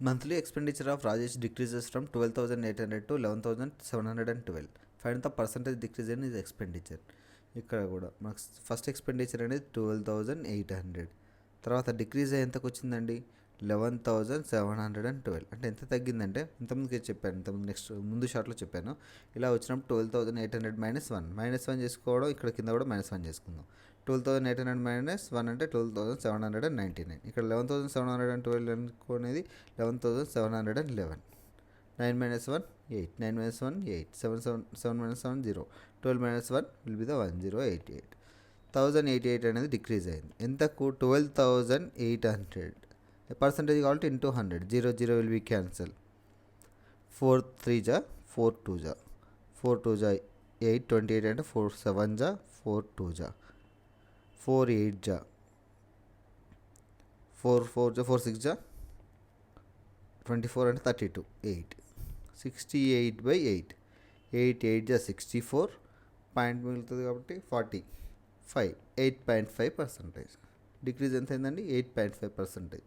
Monthly expenditure of Rajesh decreases from 12,800 to 11,712. Find the percentage decrease in is expenditure. ఇక్కడ కూడా మనకు first expenditure అనేది 12,800, తర్వాత డిక్రీజ్ ఎంతకు వచ్చిందండి 11,712. అంటే ఎంత తగ్గిందంటే ఇంతకుముందుకే చెప్పాను, ఇంతకుముందు ముందు షార్ట్లో చెప్పాను. ఇలా వచ్చినప్పుడు 12,800 -1 చేసుకోవడం, ఇక్కడ కింద కూడా -1 చేసుకుందాం. 12,800 -1 అంటే 12,799. ఇక్కడ 11,712 అనుకునేది 11,711. 9 - 1 8, 9 - 1 8, 7 - 7 0, 12 - 1 విల్ బి ద 1088. 1088 అనేది డిక్రీజ్ అయింది. ఎంతకు 12,800. పర్సంటేజ్ కావాలంటే ఇంటూ 100. 0 0 will be cancel. 4 3 జా 4 2 జా 4 2 జా 8, 28 అంటే 4 7 జా 4 2 జా 4 8 జా 4 4 జా 4 6 జా 24 అంటే 32 8 68/8. 8 8 జా 64. పాయింట్ మిగులుతుంది కాబట్టి 45 8.5%. డిక్రీజ్ ఎంత అయిందండి 8.5%.